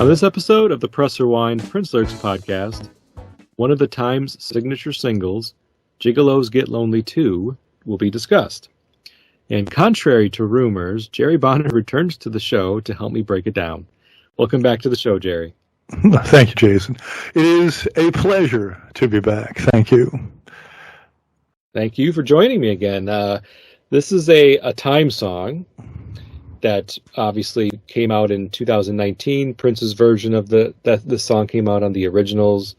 On this episode of the Press Rewind Prince Lyrics podcast, one of the Times' signature singles, Gigolos Get Lonely Too, will be discussed. And contrary to rumors, Jerry Bonner returns to the show to help me break it down. Welcome back to the show, Jerry. Thank you, Jason. It is a pleasure to be back. Thank you. Thank you for joining me again. This is a Time song that obviously came out in 2019. Prince's version of the song came out on the Originals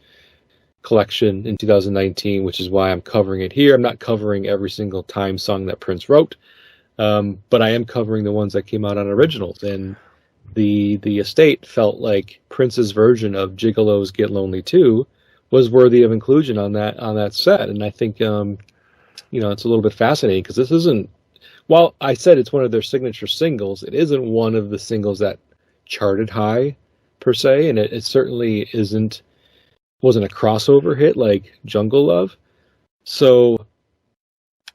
collection in 2019, which is why I'm covering it here. I'm not covering every single Time song that Prince wrote, but I am covering the ones that came out on Originals. And the estate felt like Prince's version of Gigolos Get Lonely Too was worthy of inclusion on that set. And I think it's a little bit fascinating because this isn't. While I said it's one of their signature singles, it isn't one of the singles that charted high, per se, and it certainly wasn't a crossover hit like Jungle Love. So,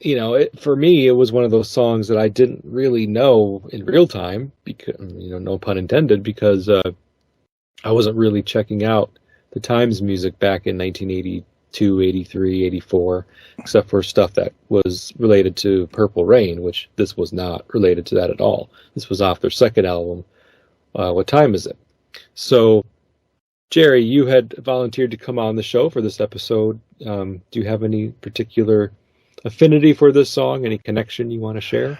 for me, it was one of those songs that I didn't really know in real time, because, no pun intended, because I wasn't really checking out the Times music back in 1982, 83, 84, except for stuff that was related to Purple Rain, which this was not related to that at all. This was off their second album, What Time Is It? So, Jerry, you had volunteered to come on the show for this episode. Do you have any particular affinity for this song? Any connection you want to share?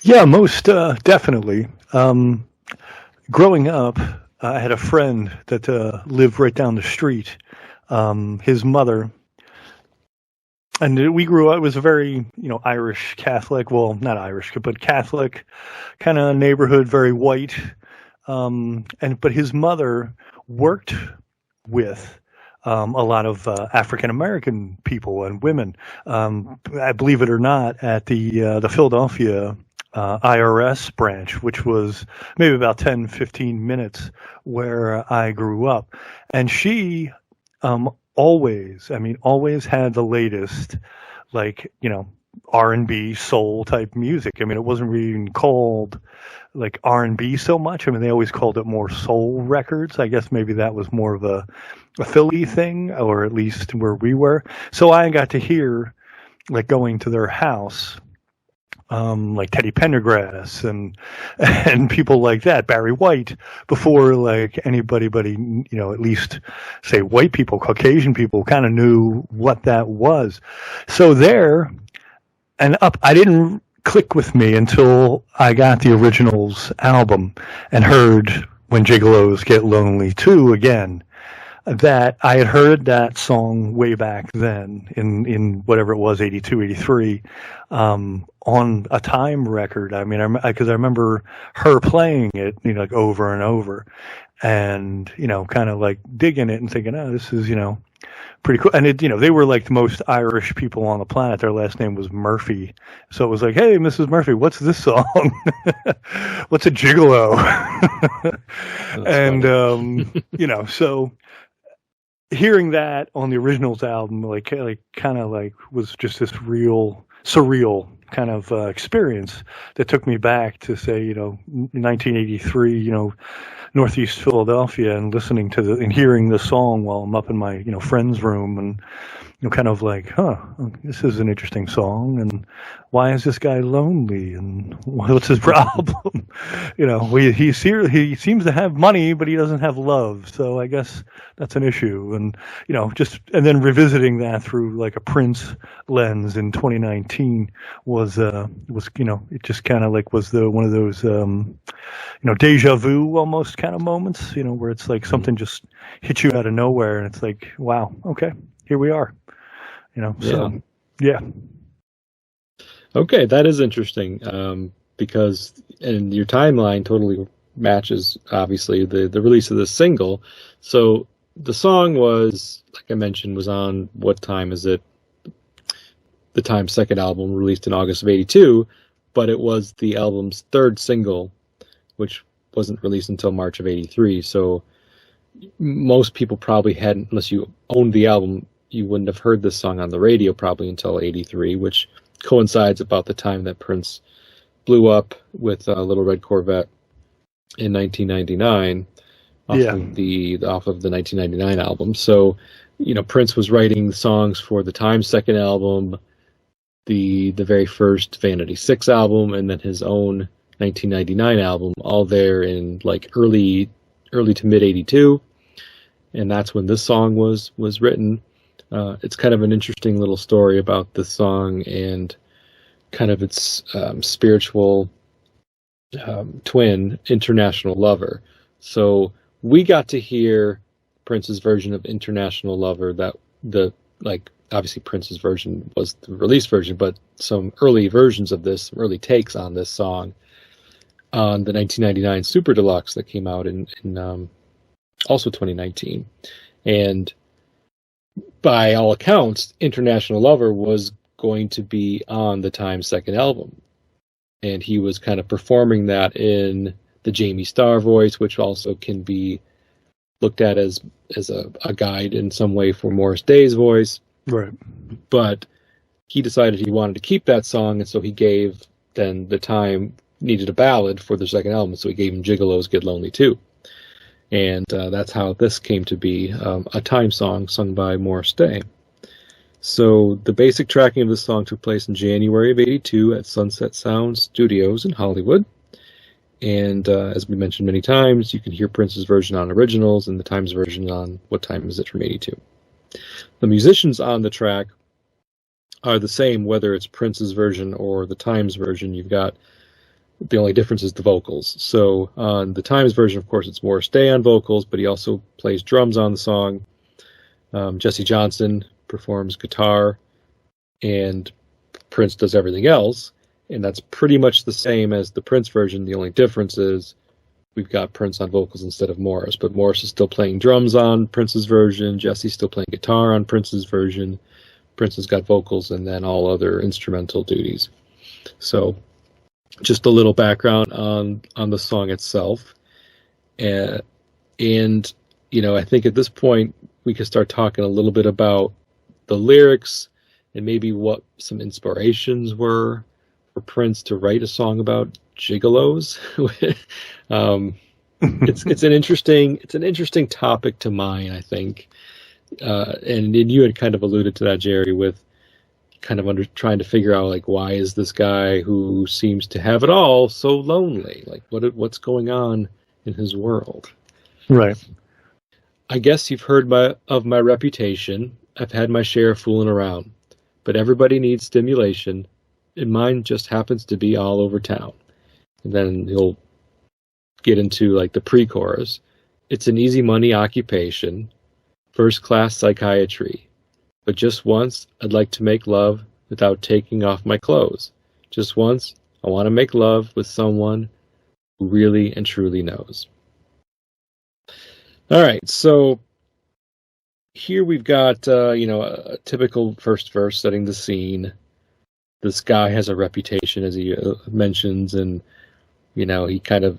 Yeah, most definitely. Growing up, I had a friend that lived right down the street. His mother, and we grew up, it was a very, Irish Catholic, well, not Irish, but Catholic kind of neighborhood, very white. But his mother worked with a lot of African American people and women. I believe it or not, at the Philadelphia IRS branch, which was maybe about 10, 15 minutes where I grew up. And she always had the latest, R&B soul type music. It wasn't really even called like R&B so much. They always called it more soul records. I guess maybe that was more of a Philly thing, or at least where we were. So I got to hear, going to their house, like Teddy Pendergrass and people like that, Barry White, before anybody but at least say white people, Caucasian people kind of knew what that was. So there and up, I didn't click with me until I got the Originals album and heard When Gigolos Get Lonely Too again. That I had heard that song way back then in whatever it was, 82, 83, on a Time record. Because I remember her playing it, over and over, and, kind of digging it and thinking, oh, this is, pretty cool. And they were the most Irish people on the planet. Their last name was Murphy. So it was like, hey, Mrs. Murphy, what's this song? What's a gigolo? And, so hearing that on the Originals album, was just this real surreal kind of experience that took me back to, say, 1983, Northeast Philadelphia, and listening to and hearing the song while I'm up in my, friend's room, and this is an interesting song, and why is this guy lonely, and what's his problem? He seems to have money, but he doesn't have love, so I guess that's an issue. And and then revisiting that through a Prince lens in 2019 was it just kind of was one of those deja vu almost kind of moments, where it's something just hits you out of nowhere, and it's wow, okay, here we are. So, yeah. Okay, that is interesting, because and your timeline totally matches, obviously, the release of this single. So the song was, like I mentioned, was on What Time Is It? The Time's second album, released in August of '82, but it was the album's third single, which wasn't released until March of '83. So most people probably hadn't, unless you owned the album, you wouldn't have heard this song on the radio probably until '83, which coincides about the time that Prince blew up with Little Red Corvette in 1999 off of the 1999 album. So, Prince was writing songs for the Time's second album, the very first Vanity 6 album, and then his own 1999 album, all there in like early to mid '82, and that's when this song was written. It's kind of an interesting little story about this song and kind of its spiritual twin, International Lover. So we got to hear Prince's version of International Lover. Obviously Prince's version was the release version, but some early versions of this, some early takes on this song on the 1999 Super Deluxe that came out in also 2019. And by all accounts, International Lover was going to be on the Time's second album. And he was kind of performing that in the Jamie Starr voice, which also can be looked at as a guide in some way for Morris Day's voice. Right. But he decided he wanted to keep that song, and so he gave, then the Time needed a ballad for the second album, so he gave him Gigolos Get Lonely Too. And that's how this came to be, a Time song sung by Morris Day. So the basic tracking of this song took place in January of '82 at Sunset Sound Studios in Hollywood. And as we mentioned many times, you can hear Prince's version on Originals and the Times version on What Time Is It from '82. The musicians on the track are the same, whether it's Prince's version or the Times version. You've got, the only difference is the vocals. So on the Times version, of course, it's Morris Day on vocals, but he also plays drums on the song. Jesse Johnson performs guitar, and Prince does everything else. And that's pretty much the same as the Prince version. The only difference is we've got Prince on vocals instead of Morris, but Morris is still playing drums on Prince's version. Jesse's still playing guitar on Prince's version. Prince has got vocals and then all other instrumental duties. So just a little background on the song itself. And, I think at this point we can start talking a little bit about the lyrics and maybe what some inspirations were for Prince to write a song about gigolos. It's an interesting topic to mine, I think. And you had kind of alluded to that, Jerry, with kind of trying to figure out, like, why is this guy who seems to have it all so lonely? Like, what's going on in his world? Right. I guess you've heard of my reputation. I've had my share of fooling around, but everybody needs stimulation, and mine just happens to be all over town. And then he'll get into like the pre-chorus. It's an easy money occupation, first class psychiatry. But just once, I'd like to make love without taking off my clothes. Just once, I want to make love with someone who really and truly knows. All right, so here we've got, a typical first verse setting the scene. This guy has a reputation, as he mentions, and, he kind of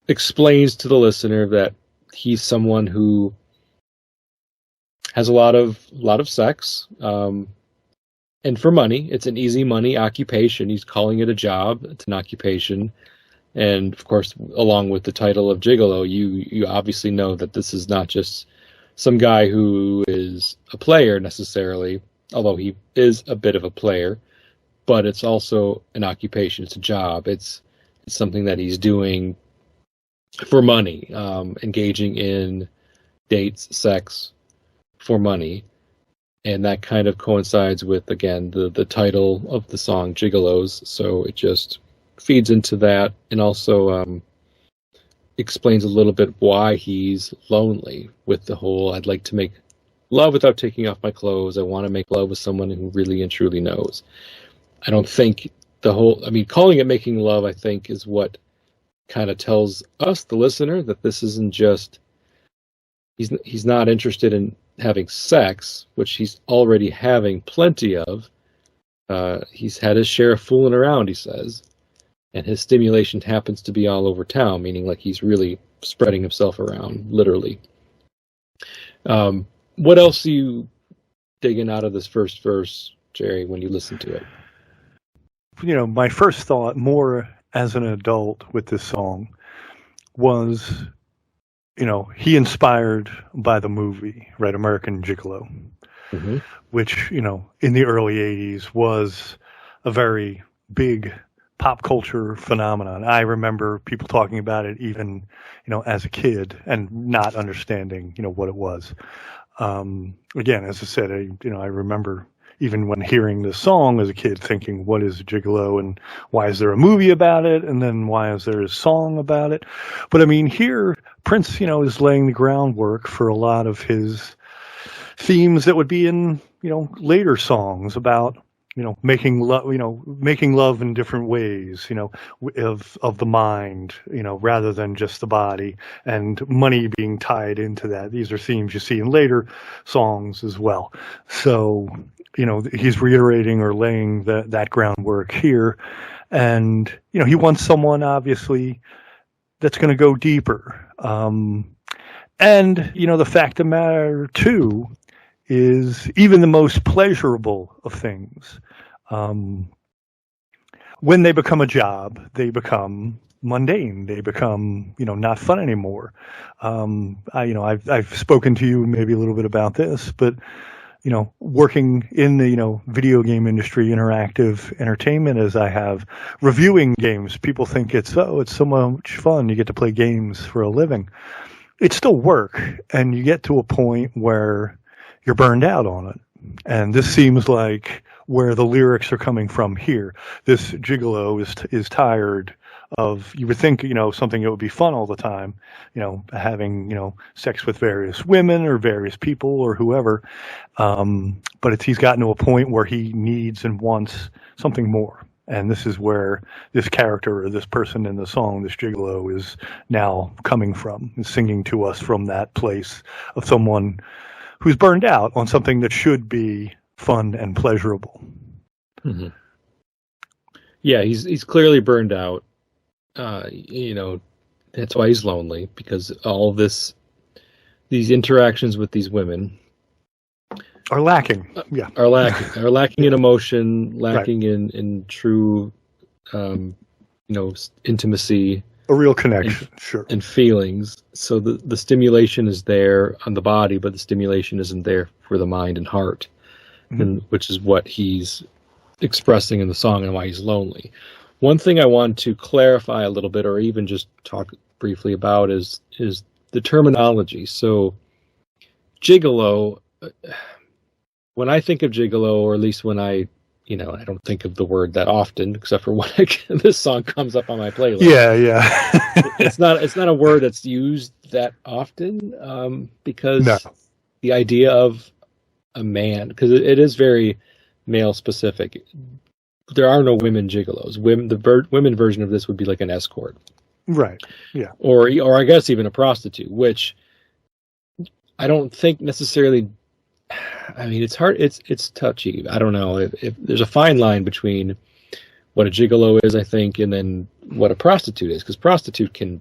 explains to the listener that he's someone who has a lot of sex, and for money. It's an easy money occupation. He's calling it a job. It's an occupation. And of course, along with the title of Gigolo, you obviously know that this is not just some guy who is a player necessarily, although he is a bit of a player, but it's also an occupation. It's a job. It's something that he's doing for money, engaging in dates, sex for money. And that kind of coincides with, again, the title of the song, Gigolos. So it just feeds into that, and also explains a little bit why he's lonely with the whole, I'd like to make love without taking off my clothes. I want to make love with someone who really and truly knows. I don't think calling it making love, I think, is what kind of tells us, the listener, that this isn't just he's not interested in having sex, which he's already having plenty of. He's had his share of fooling around, he says, and his stimulation happens to be all over town, meaning like he's really spreading himself around, literally. What else are you digging out of this first verse, Jerry, when you listen to it? My first thought, more as an adult with this song, was, he inspired by the movie, right, American Gigolo, mm-hmm. which, in the early 80s was a very big pop culture phenomenon. I remember people talking about it even, as a kid and not understanding, what it was. Again, as I said, I remember even when hearing this song as a kid thinking, what is a gigolo and why is there a movie about it? And then why is there a song about it? But I mean, here Prince, is laying the groundwork for a lot of his themes that would be in, later songs about, making love in different ways, of the mind, rather than just the body, and money being tied into that. These are themes you see in later songs as well. So, he's reiterating or laying that groundwork here. And, he wants someone obviously that's going to go deeper. And, the fact of the matter too, is even the most pleasurable of things. When they become a job, they become mundane. They become, not fun anymore. I've spoken to you maybe a little bit about this, but, working in the, video game industry, interactive entertainment, as I have, reviewing games, people think it's so much fun. You get to play games for a living. It's still work. And you get to a point where you're burned out on it. And this seems like where the lyrics are coming from here. This gigolo is tired of, you would think, something that would be fun all the time, having, sex with various women or various people or whoever. But he's gotten to a point where he needs and wants something more. And this is where this character or this person in the song, this gigolo, is now coming from, is singing to us from that place of someone who's burned out on something that should be fun and pleasurable. Mm-hmm. Yeah, he's clearly burned out. That's why he's lonely, because all of these interactions with these women are lacking. Are lacking in emotion, lacking right. in true, intimacy. A real connection, sure. And feelings. So the stimulation is there on the body, but the stimulation isn't there for the mind and heart, mm-hmm. and which is what he's expressing in the song and why he's lonely. One thing I want to clarify a little bit, or even just talk briefly about, is the terminology. So gigolo, when I think of gigolo, or at least when I don't think of the word that often, except for when this song comes up on my playlist. Yeah. It's not a word that's used that often, because the idea of a man, because it is very male specific. There are no women gigolos. The women version of this would be like an escort, right? Yeah, or I guess even a prostitute, which I don't think necessarily. I mean, it's hard. It's touchy. I don't know if there's a fine line between what a gigolo is, I think, and then what a prostitute is, because prostitute can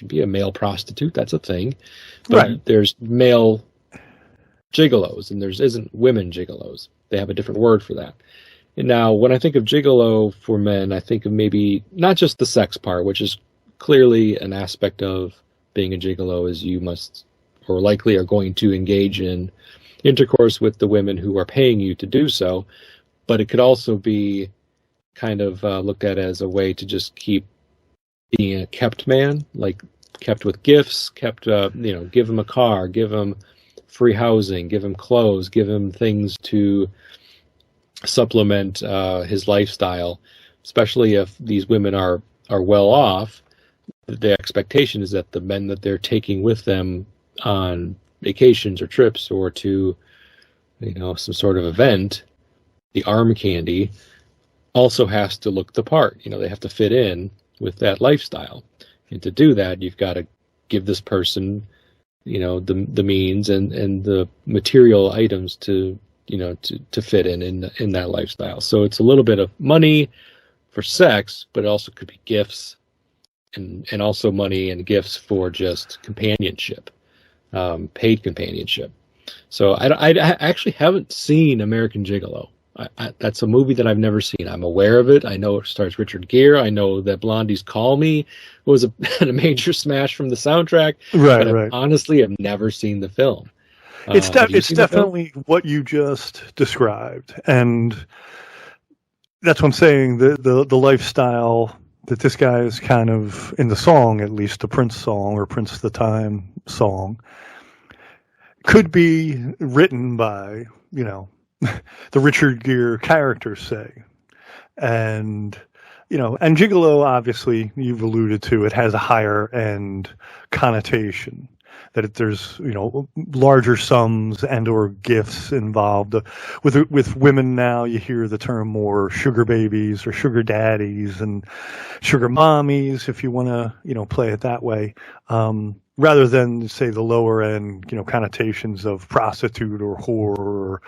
be a male prostitute. That's a thing. But right. There's male gigolos, and there isn't women gigolos. They have a different word for that. And now, when I think of gigolo for men, I think of maybe not just the sex part, which is clearly an aspect of being a gigolo, is you must or likely are going to engage in intercourse with the women who are paying you to do so, but it could also be kind of looked at as a way to just keep being a kept man, like kept with gifts, kept, give him a car, give him free housing, give him clothes, give him things to supplement his lifestyle, especially if these women are well off. The expectation is that the men that they're taking with them on vacations or trips or to, some sort of event, the arm candy also has to look the part. They have to fit in with that lifestyle. And to do that, you've got to give this person the means and the material items to to fit in that lifestyle. So it's a little bit of money for sex, but it also could be gifts and also money and gifts for just companionship, paid companionship. So I actually haven't seen American Gigolo. That's a movie that I've never seen. I'm aware of it. I know it stars Richard Gere. I know that Blondie's "Call Me" was a major smash from the soundtrack. Right, but right. Honestly, I've never seen the film. It's Have you seen the film? definitely what you just described, and that's what I'm saying. The lifestyle that this guy is kind of in the song, at least the Prince song or Prince of the Time song, could be written by the Richard Gere character, say. And and gigolo, obviously you've alluded to, it has a higher end connotation, that there's larger sums and or gifts involved. With women now, you hear the term more sugar babies or sugar daddies and sugar mommies, if you want to play it that way, rather than say the lower end connotations of prostitute or whore, or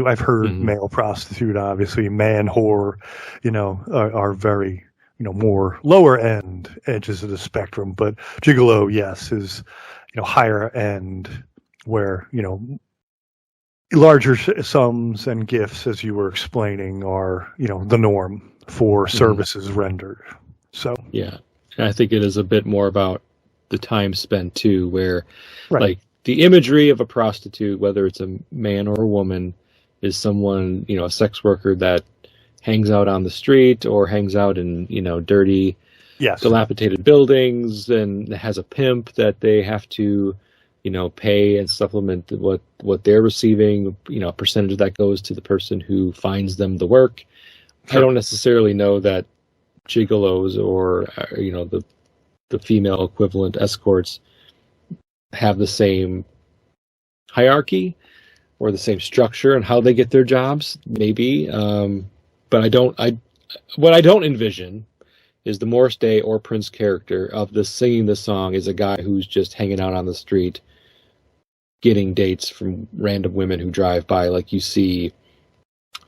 I've heard male prostitute, obviously man whore, are very more lower end edges of the spectrum. But gigolo, yes, is higher end, where larger sums and gifts, as you were explaining, are the norm for services rendered. So yeah, and I think it is a bit more about the time spent too, where like the imagery of a prostitute, whether it's a man or a woman, is someone, a sex worker that hangs out on the street or hangs out in dirty, dilapidated buildings, and has a pimp that they have to pay and supplement what they're receiving. A percentage of that goes to the person who finds them the work. I don't necessarily know that gigolos or the female equivalent escorts have the same hierarchy or the same structure and how they get their jobs, maybe. But what I don't envision is the Morris Day or Prince character of singing the song is a guy who's just hanging out on the street getting dates from random women who drive by, like you see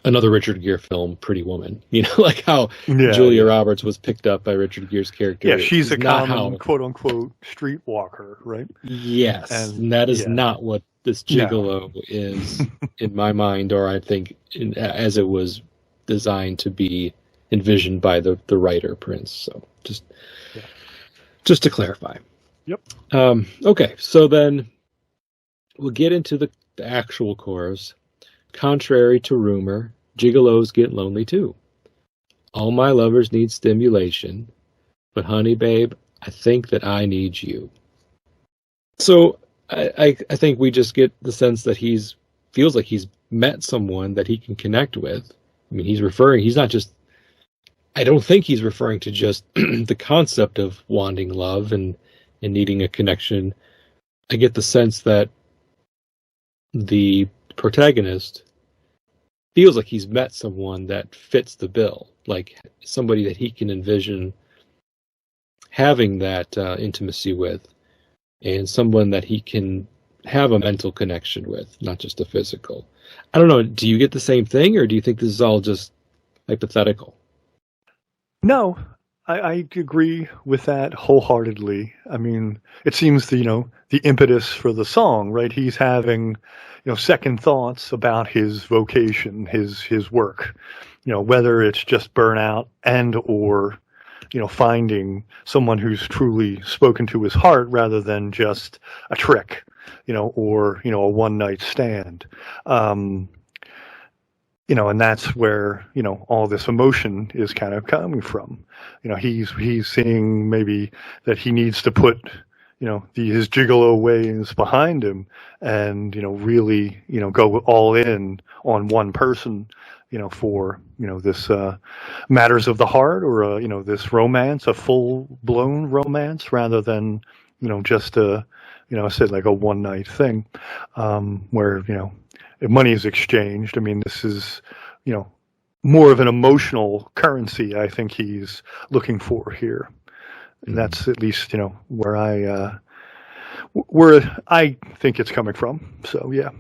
another Richard Gere film, Pretty Woman. Like how Julia Roberts was picked up by Richard Gere's character. Yeah, she's a common quote-unquote streetwalker, right? Yes, and that is not what this gigolo is in my mind, or I think as it was designed to be envisioned by the writer Prince. So just to clarify. Yep. Okay, so then we'll get into the actual chorus. Contrary to rumor, gigolos get lonely too. All my lovers need stimulation, but honey babe, I think that I need you. So I think we just get the sense that feels like he's met someone that he can connect with. I mean, I don't think he's referring to just the concept of wanting love and needing a connection. I get the sense that the protagonist feels like he's met someone that fits the bill, like somebody that he can envision having that intimacy with, and someone that he can have a mental connection with, not just a physical. I don't know. Do you get the same thing, or do you think this is all just hypothetical? No, I agree with that wholeheartedly. I mean, it seems the impetus for the song, right? He's having, second thoughts about his vocation, his work, whether it's just burnout and or, finding someone who's truly spoken to his heart rather than just a trick, or, a one night stand. And that's where, all this emotion is kind of coming from. He's seeing maybe that he needs to put, his gigolo ways behind him and, really, go all in on one person, for, this matters of the heart, or, this romance, a full blown romance, rather than, just I said like a one night thing, where, if money is exchanged. I mean, this is, more of an emotional currency I think he's looking for here. And that's at least, where where I think it's coming from. So yeah.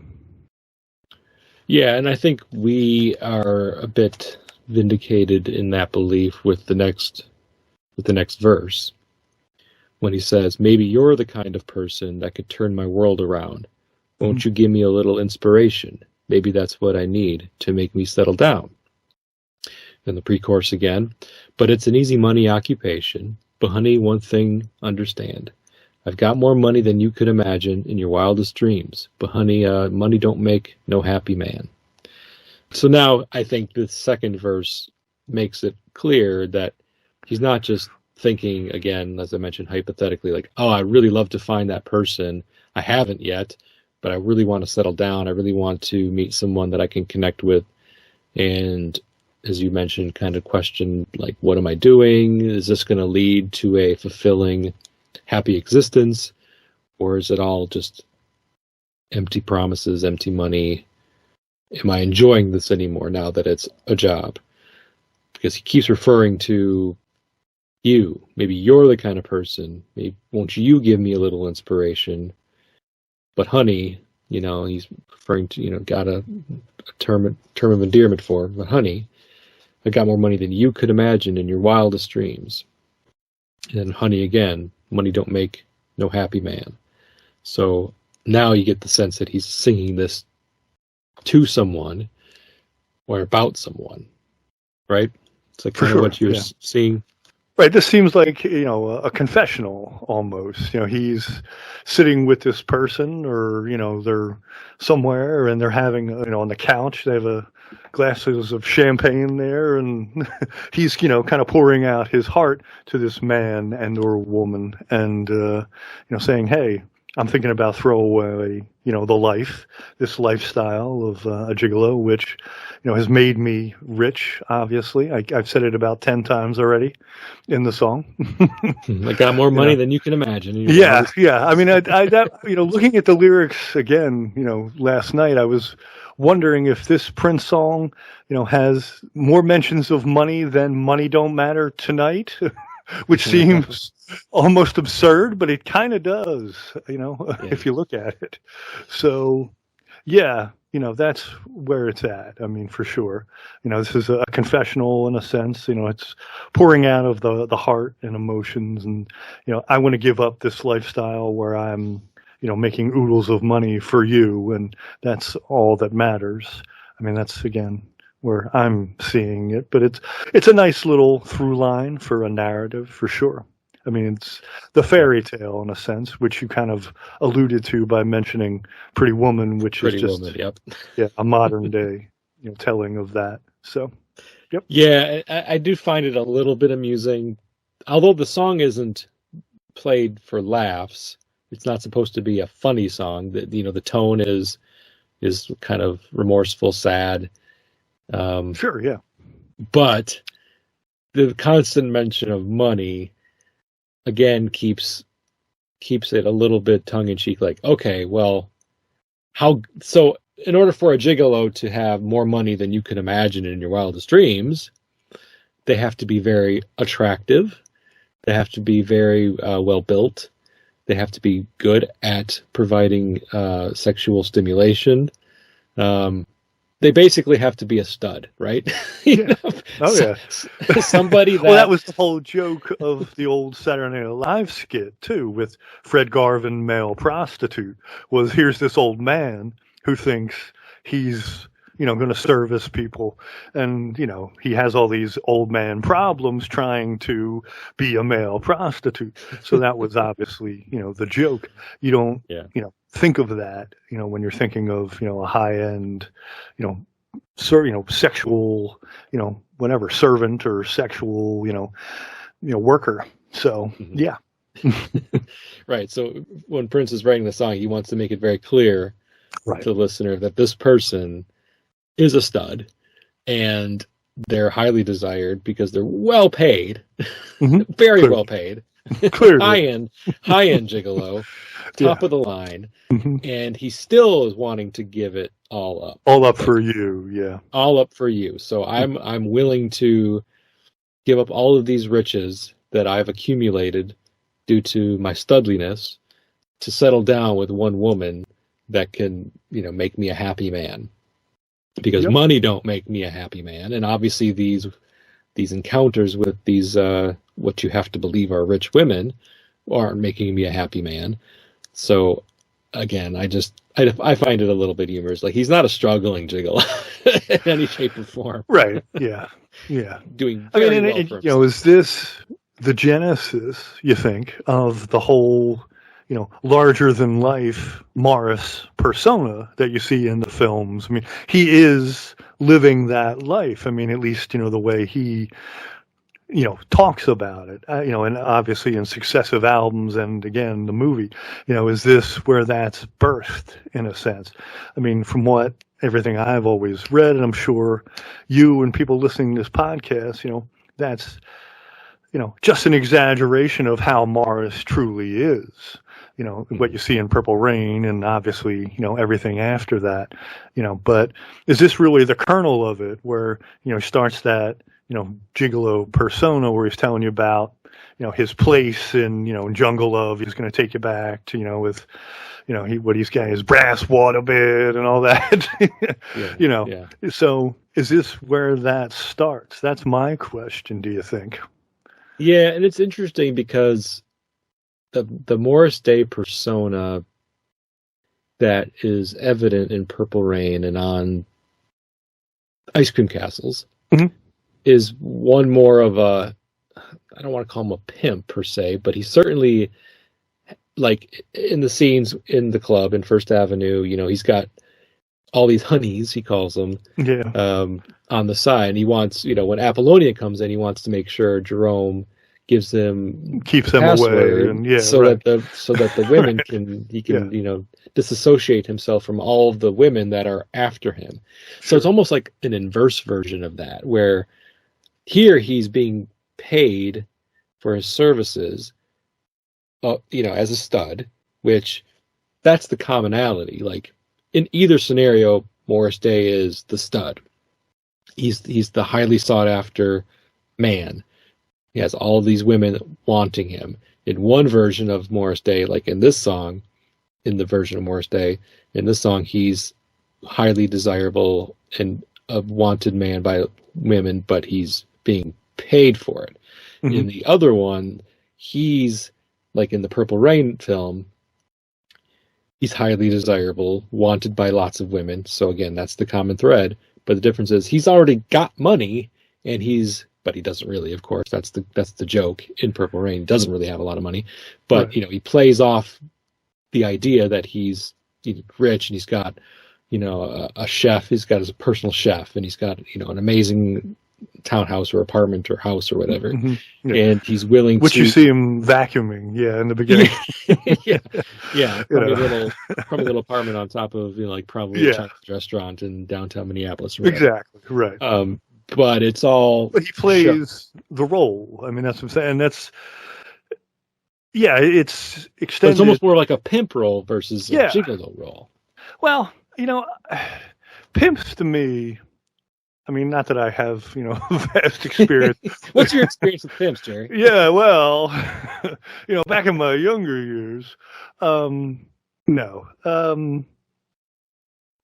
Yeah, and I think we are a bit vindicated in that belief with the next verse when he says, "Maybe you're the kind of person that could turn my world around. Won't you give me a little inspiration? Maybe that's what I need to make me settle down." And the pre-chorus again, "But it's an easy money occupation. But honey, one thing understand. I've got more money than you could imagine in your wildest dreams. But honey, money don't make no happy man." So now I think the second verse makes it clear that he's not just thinking, again, as I mentioned, hypothetically, like, oh, I really love to find that person. I haven't yet, but I really want to settle down. I really want to meet someone that I can connect with. And as you mentioned, kind of question, like, what am I doing? Is this going to lead to a fulfilling, happy existence? Or is it all just empty promises, empty money? Am I enjoying this anymore now that it's a job? Because he keeps referring to you. Maybe you're the kind of person. Maybe won't you give me a little inspiration? But honey, he's referring to, got a term of endearment for. But honey, I got more money than you could imagine in your wildest dreams. And then honey again, money don't make no happy man. So now you get the sense that he's singing this to someone or about someone, right? It's like kind of what you're seeing. Right. This seems like, a confessional almost. He's sitting with this person or, they're somewhere and they're having, on the couch, they have glasses of champagne there and he's, kind of pouring out his heart to this man and or woman and, saying, hey, I'm thinking about throwing away, this lifestyle of a gigolo, which, has made me rich, obviously. I've said it about 10 times already in the song. I got more money than you can imagine. Yeah. I mean, looking at the lyrics again, last night, I was wondering if this Prince song, has more mentions of money than Money Don't Matter Tonight. Which seems almost absurd, but it kind of does, if you look at it. So, yeah, that's where it's at. I mean, for sure. This is a confessional in a sense. It's pouring out of the heart and emotions. And, I want to give up this lifestyle where I'm, making oodles of money for you. And that's all that matters. I mean, that's, again, where I'm seeing it, but it's a nice little through line for a narrative for sure. I mean, it's the fairy tale in a sense, which you kind of alluded to by mentioning Pretty Woman, which is just a modern day telling of that. So, yep. Yeah, I do find it a little bit amusing, although the song isn't played for laughs. It's not supposed to be a funny song. That the tone is kind of remorseful, sad. Sure, yeah. But the constant mention of money again keeps it a little bit tongue-in-cheek, like, okay, well, so in order for a gigolo to have more money than you can imagine in your wildest dreams, they have to be very attractive, they have to be very well built, they have to be good at providing sexual stimulation. They basically have to be a stud, right? Yeah. Oh, yeah. Somebody that... Well, that was the whole joke of the old Saturday Night Live skit, too, with Fred Garvin, male prostitute, was here's this old man who thinks he's, going to service people. And, he has all these old man problems trying to be a male prostitute. So that was obviously, the joke. You don't, think of that, when you're thinking of, a high end, sexual, whatever, servant or sexual, worker. So, yeah. Right. So when Prince is writing the song, he wants to make it very clear to the listener that this person is a stud and they're highly desired because they're well paid, very well paid, high-end gigolo, top of the line, and he still is wanting to give it all up. All up for you, yeah. All up for you. So I'm willing to give up all of these riches that I've accumulated due to my studliness to settle down with one woman that can, make me a happy man, because money don't make me a happy man. And obviously these encounters with these what you have to believe are rich women aren't making me a happy man. So again, I find it a little bit humorous. Like, he's not a struggling gigolo in any shape or form. Right. Yeah. Yeah. Doing very well for himself. Is this the genesis, you think, of the whole, larger than life Morris persona that you see in the films? I mean, he is living that life. I mean, at least, the way he, talks about it, and obviously in successive albums and again, the movie, is this where that's birthed in a sense? I mean, from everything I've always read, and I'm sure you and people listening to this podcast, that's, just an exaggeration of how Morris truly is. What you see in Purple Rain and obviously, everything after that, but is this really the kernel of it where, he starts that, gigolo persona where he's telling you about, his place in, Jungle Love, he's going to take you back to, with, he's got his brass waterbed and all that, So is this where that starts? That's my question, do you think? Yeah. And it's interesting because the Morris Day persona that is evident in Purple Rain and on Ice Cream Castles is one more of a, I don't want to call him a pimp per se, but he's certainly, like, in the scenes in the club in First Avenue, he's got all these honeys, he calls them, on the side. And he wants, when Apollonia comes in, he wants to make sure Jerome keeps them away, and so that the women can disassociate himself from all of the women that are after him. So it's almost like an inverse version of that, where here he's being paid for his services, as a stud, which that's the commonality. Like, in either scenario, Morris Day is the stud. He's the highly sought after man. He has all these women wanting him. In one version of Morris Day, like in this song, in the version of Morris Day, in this song, he's highly desirable and a wanted man by women, but he's being paid for it. In the other one, he's, like in the Purple Rain film, he's highly desirable, wanted by lots of women. So again, that's the common thread. But the difference is he's already got money, and but he doesn't really, of course. That's the joke in Purple Rain. He doesn't really have a lot of money, but he plays off the idea that he's rich and he's got a chef. He's got his personal chef, and he's got an amazing townhouse or apartment or house or whatever, and he's willing to. You see him vacuuming, in the beginning. Probably a little apartment on top of probably a Chinese restaurant in downtown Minneapolis. Exactly right. But it's all. But he plays the role. I mean, that's what I'm saying. That's. Yeah, it's extended. But it's almost more like a pimp role versus a gigolo role. Well, pimps to me. I mean, not that I have, vast experience. What's your experience with pimps, Jerry? Yeah, well, back in my younger years, no.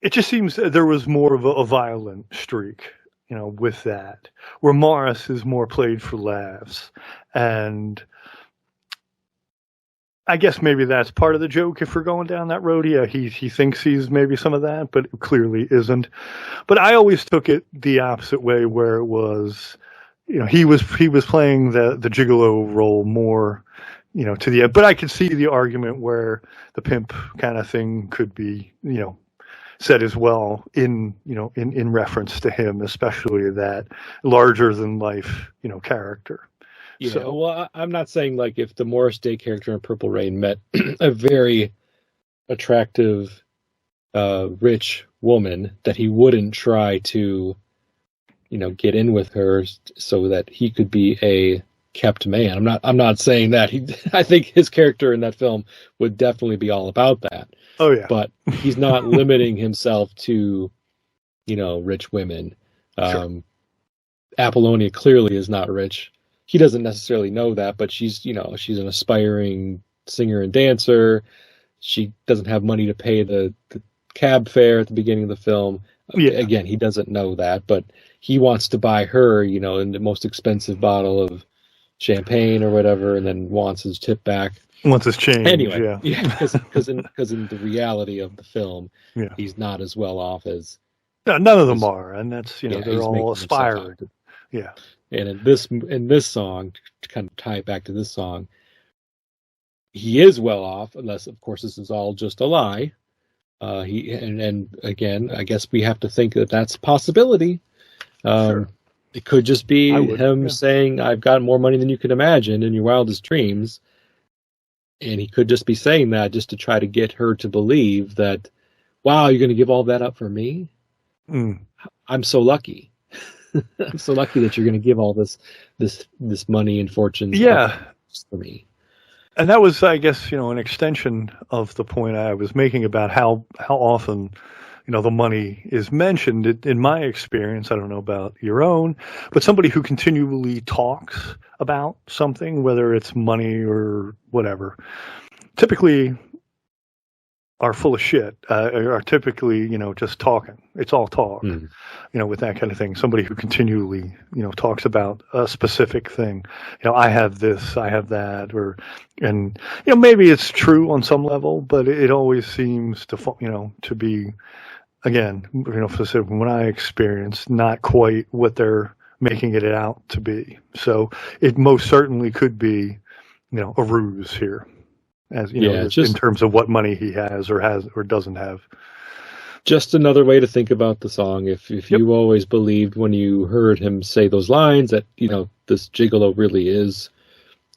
It just seems that there was more of a violent streak, with that, where Morris is more played for laughs. And I guess maybe that's part of the joke if we're going down that road. Yeah, he thinks he's maybe some of that, but it clearly isn't. But I always took it the opposite way, where it was, he was playing the gigolo role more, to the end. But I could see the argument where the pimp kind of thing could be, said as well in reference to him, especially that larger than life, character. Yeah, so, well, I'm not saying like if the Morris Day character in Purple Rain met a very attractive, rich woman, that he wouldn't try to, get in with her so that he could be a kept man. I'm not saying that. I think his character in that film would definitely be all about that. Oh yeah. But he's not limiting himself to, rich women. Sure. Apollonia clearly is not rich. He doesn't necessarily know that, but she's an aspiring singer and dancer. she doesn't have money to pay the cab fare at the beginning of the film. Yeah. Again, he doesn't know that, but he wants to buy her, you know, in the most expensive bottle of champagne or whatever, and then wants his tip back. Once it's changed, Anyway, because in the reality of the film, yeah, he's not as well off as no, none of them are, and that's they're all aspiring. Yeah, and in this song, to kind of tie it back to this song, he is well off, unless of course this is all just a lie. And again, I guess we have to think that that's a possibility. Sure. It could just be him saying, "I've got more money than you can imagine in your wildest dreams." And he could just be saying that just to try to get her to believe that, wow, you're going to give all that up for me? I'm so lucky. I'm so lucky that you're going to give all this money and fortune up for me. And that was, I guess, an extension of the point I was making about how often, the money is mentioned. In my experience, I don't know about your own, but somebody who continually talks about something, whether it's money or whatever, typically are full of shit, are typically, just talking. It's all talk, with that kind of thing. Somebody who continually, talks about a specific thing. I have this, I have that, and maybe it's true on some level, but it always seems to be, again, from what I experienced, not quite what they're making it out to be. So it most certainly could be, a ruse here, as in terms of what money he has or doesn't have. Just another way to think about the song. If you always believed when you heard him say those lines that this gigolo really is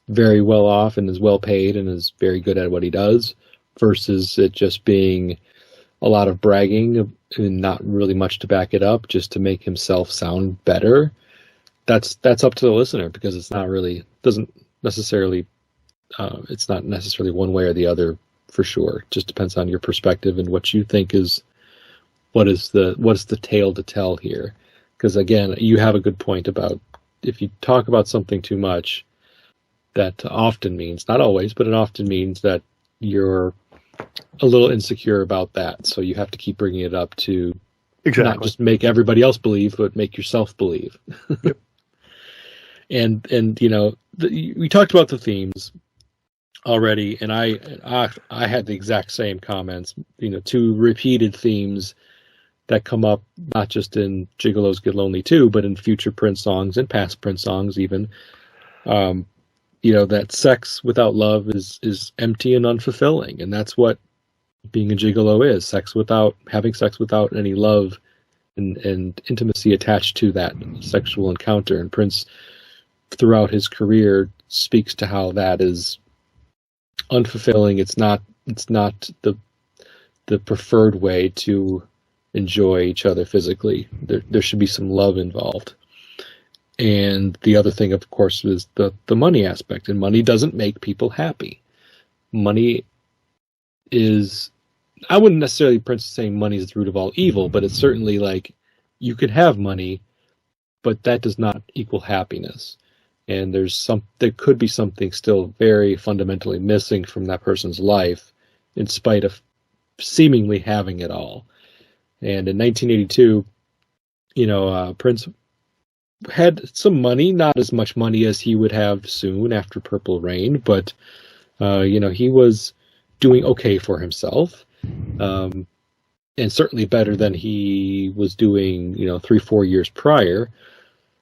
very well off and is well paid and is very good at what he does, versus it just being a lot of bragging and not really much to back it up, just to make himself sound better. That's up to the listener, because it's not necessarily one way or the other, for sure. It just depends on your perspective and what you think is what is the tale to tell here. Because again, you have a good point about if you talk about something too much, that often means, not always, but it often means that you're a little insecure about that. So you have to keep bringing it up to not just make everybody else believe, but make yourself believe. Yep. and we talked about the themes already, and I had the exact same comments. Two repeated themes that come up not just in Gigolos Get Lonely Too, but in future Prince songs and past Prince songs even. That sex without love is empty and unfulfilling, and that's what being a gigolo is: having sex without any love and intimacy attached to that sexual encounter. And Prince, throughout his career, speaks to how that is unfulfilling. It's not the preferred way to enjoy each other physically. There should be some love involved. And the other thing, of course, is the money aspect. And money doesn't make people happy. Money is, I wouldn't necessarily Prince saying money is the root of all evil, but it's certainly like you could have money, but that does not equal happiness. And there could be something still very fundamentally missing from that person's life, in spite of seemingly having it all. And in 1982, Prince had some money, not as much money as he would have soon after Purple Rain, but he was doing okay for himself, and certainly better than he was doing 3-4 years prior.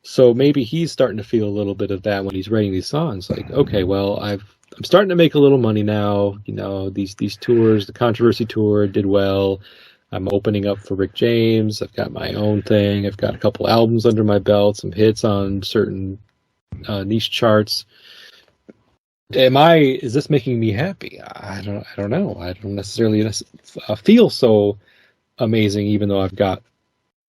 So maybe he's starting to feel a little bit of that when he's writing these songs. Like, okay, well, I'm starting to make a little money now. These tours, the Controversy tour did well. I'm opening up for Rick James. I've got my own thing. I've got a couple albums under my belt, some hits on certain niche charts. Is this making me happy? I don't know. I don't necessarily feel so amazing, even though I've got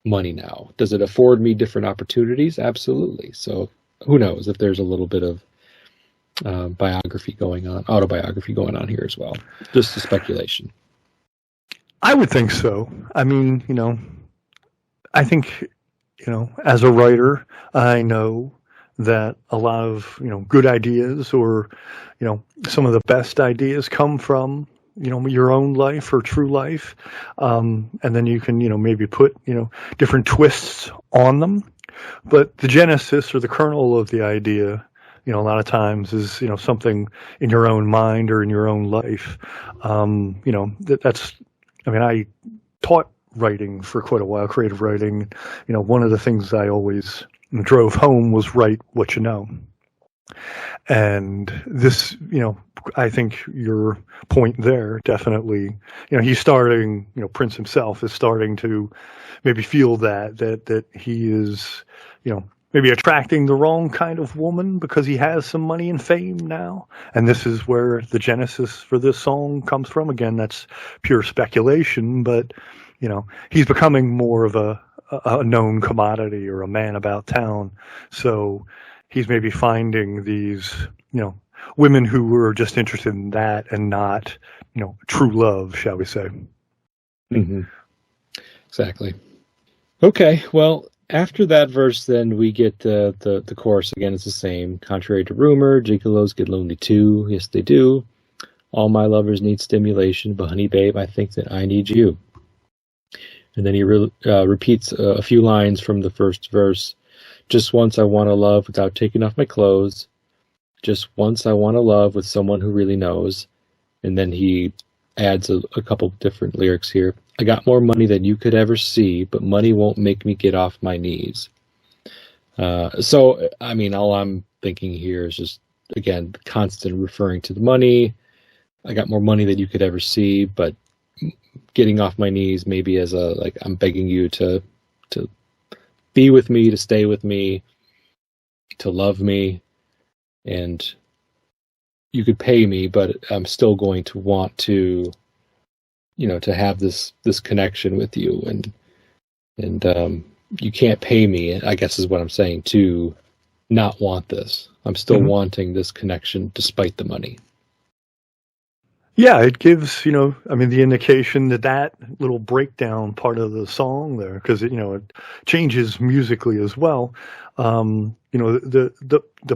money now. Does it afford me different opportunities? Absolutely. So who knows if there's a little bit of autobiography going on here as well. Just a speculation. I would think so. I mean, I think, as a writer, I know that a lot of, good ideas or, some of the best ideas come from, your own life or true life, and then you can maybe put different twists on them. But the genesis or the kernel of the idea, a lot of times is something in your own mind or in your own life. That's. I mean, I taught writing for quite a while, creative writing. One of the things I always drove home was write what you know. And this, I think your point there definitely, he's starting, Prince himself is starting to maybe feel that he is, maybe attracting the wrong kind of woman because he has some money and fame now. And this is where the genesis for this song comes from. Again, that's pure speculation, but, he's becoming more of a known commodity or a man about town. So he's maybe finding these, women who were just interested in that and not, true love, shall we say. Mm-hmm. Exactly. Okay, well, after that verse, then we get the chorus again. It's the same. Contrary to rumor, gigolos get lonely too. Yes, they do. All my lovers need stimulation, but honey babe, I think that I need you. And then he repeats a few lines from the first verse. Just once I want to love without taking off my clothes. Just once I want to love with someone who really knows. And then he adds a couple different lyrics here. I got more money than you could ever see, but money won't make me get off my knees. So, I mean, all I'm thinking here is just, again, constant referring to the money. I got more money than you could ever see, but getting off my knees maybe as I'm begging you to be with me, to stay with me, to love me, and you could pay me, but I'm still going to want to, to have this connection with you, and you can't pay me, I guess is what I'm saying, to not want this. I'm still wanting this connection despite the money. Yeah, it gives, the indication that little breakdown part of the song there, because it changes musically as well. The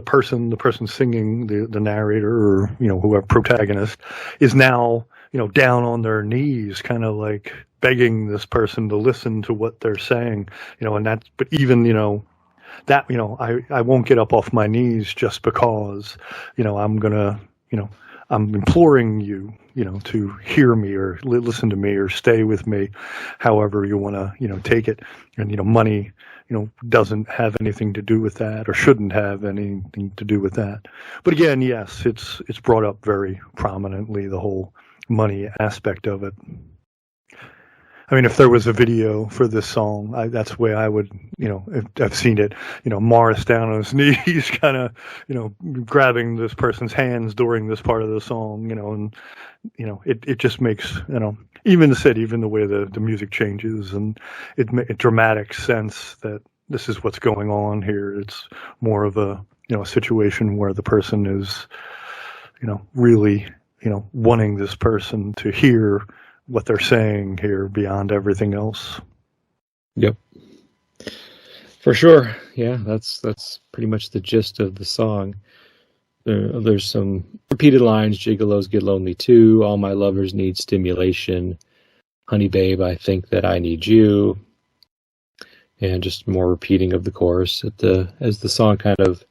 person singing, the narrator or, whoever protagonist is now, down on their knees, kind of like begging this person to listen to what they're saying, but even, that, I won't get up off my knees just because, I'm gonna, I'm imploring you, to hear me or listen to me or stay with me, however you want to, take it. And, money, doesn't have anything to do with that or shouldn't have anything to do with that. But again, yes, it's brought up very prominently, the whole money aspect of it. I mean, if there was a video for this song, that's the way I would, if I've seen it, Morris down on his knees, kind of, grabbing this person's hands during this part of the song, and, it just makes, even the way the music changes and it dramatic sense that this is what's going on here. It's more of a, a situation where the person is, really, wanting this person to hear what they're saying here beyond everything else. Yep. For sure. Yeah, that's pretty much the gist of the song. There's some repeated lines. Gigolos get lonely too. All my lovers need stimulation. Honey babe, I think that I need you. And just more repeating of the chorus as the song kind of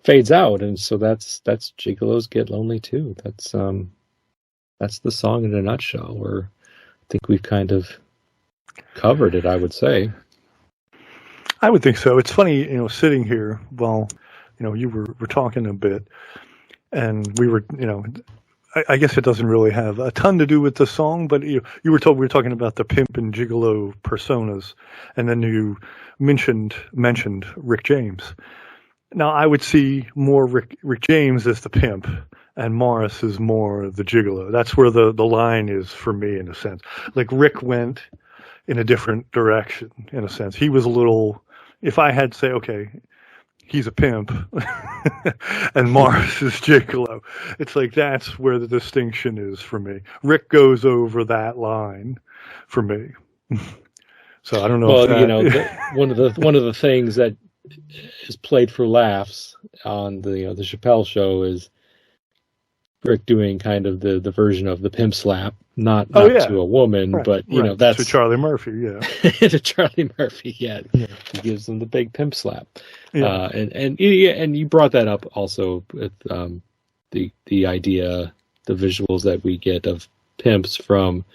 fades out. And so that's Gigolos Get Lonely Too. That's the song in a nutshell. I think we've kind of covered it, I would say. I would think so. It's funny, sitting here while, you were talking a bit, and we were, I guess it doesn't really have a ton to do with the song, but we were talking about the Pimp and Gigolo personas, and then you mentioned Rick James. Now, I would see more Rick James as the Pimp, and Morris is more the gigolo. That's where the line is for me, in a sense. Like, Rick went in a different direction, in a sense. He was a little, if I had to say, okay, he's a pimp, and Morris is gigolo, it's like that's where the distinction is for me. Rick goes over that line for me. So I don't know. Well, one of the things that is played for laughs on the Chappelle show is Rick doing kind of the version of the pimp slap, not to a woman, but that's to Charlie Murphy, to Charlie Murphy, he gives him the big pimp slap, and you brought that up also with the idea, the visuals that we get of pimps from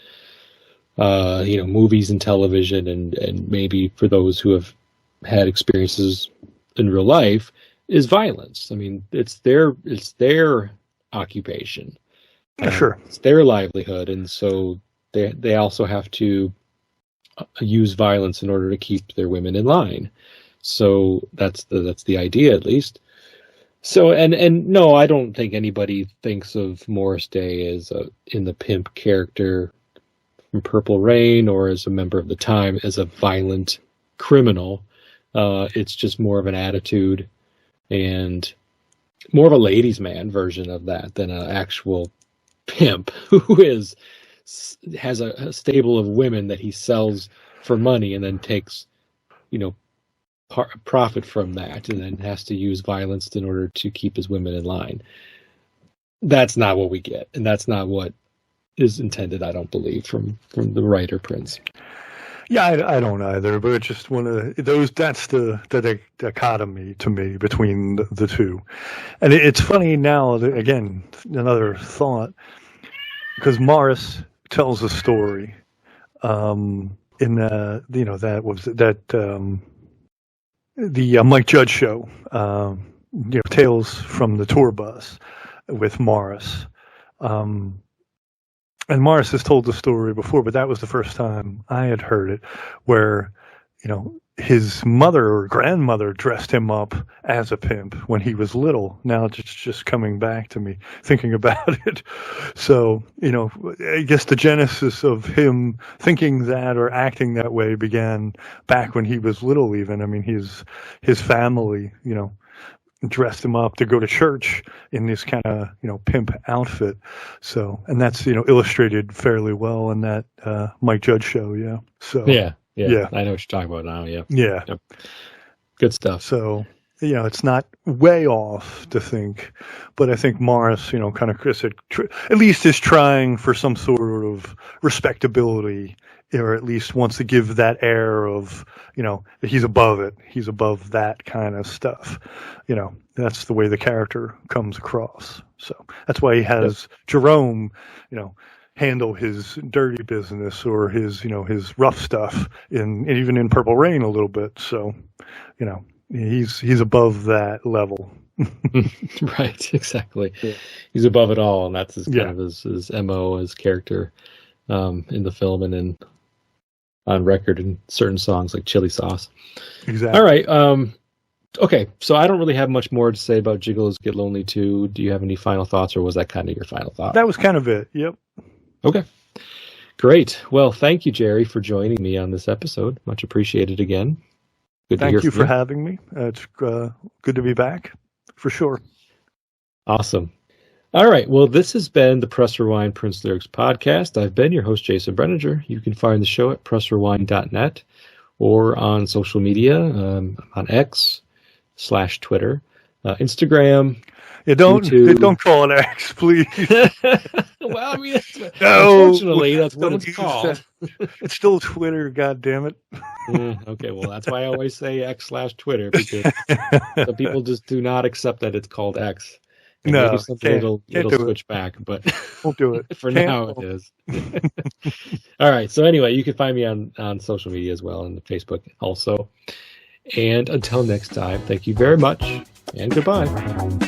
movies and television, and maybe for those who have had experiences in real life, is violence. I mean, it's their occupation. Sure. It's their livelihood, and so they also have to use violence in order to keep their women in line. So that's the idea, at least. So and no, I don't think anybody thinks of Morris Day as in the pimp character from Purple Rain, or as a member of the time, as a violent criminal. It's just more of an attitude and more of a ladies' man version of that than an actual pimp who has a stable of women that he sells for money and then takes, profit from that, and then has to use violence in order to keep his women in line. That's not what we get, and that's not what is intended, I don't believe, from the writer Prince. Yeah, I don't either, but it's just one of those. That's the dichotomy to me between the two, and it's funny now. Again, another thought, because Morris tells a story, in the Mike Judge show, Tales from the Tour Bus with Morris. And Morris has told the story before, but that was the first time I had heard it, where, his mother or grandmother dressed him up as a pimp when he was little. Now it's just coming back to me, thinking about it. So, I guess the genesis of him thinking that or acting that way began back when he was little even. I mean, his family, dressed him up to go to church in this kind of pimp outfit. So, and that's illustrated fairly well in that Mike Judge show. So yeah, I know what you're talking about now. Yep. Good stuff. So it's not way off to think, but I think Morris kind of at least is trying for some sort of respectability, or at least wants to give that air of, he's above it. He's above that kind of stuff. That's the way the character comes across. So that's why he has Jerome, handle his dirty business or his, his rough stuff even in Purple Rain a little bit. So, he's above that level. Right. Exactly. Yeah. He's above it all. And that's kind of his MO, his character, in the film and on record in certain songs like Chili Sauce. Exactly. All right. Okay. So I don't really have much more to say about Gigolos Get Lonely Too. Do you have any final thoughts, or was that kind of your final thought? That was kind of it. Yep. Okay. Great. Well, thank you, Jerry, for joining me on this episode. Much appreciated again. Good Thank you for having me. It's good to be back, for sure. Awesome. All right. Well, this has been the Press Rewind Prince Lyrics podcast. I've been your host, Jason Brenninger. You can find the show at pressrewind.net or on social media, on X/Twitter, Instagram. Don't call it X, please. Well, I mean, unfortunately, that's what it's called. It's still Twitter, goddammit. Okay, well, that's why I always say X/Twitter, because some people just do not accept that it's called X. And no, maybe someday it'll switch back, but won't do it. For now, it is. All right. So anyway, you can find me on social media as well, and Facebook also. And until next time, thank you very much, and goodbye.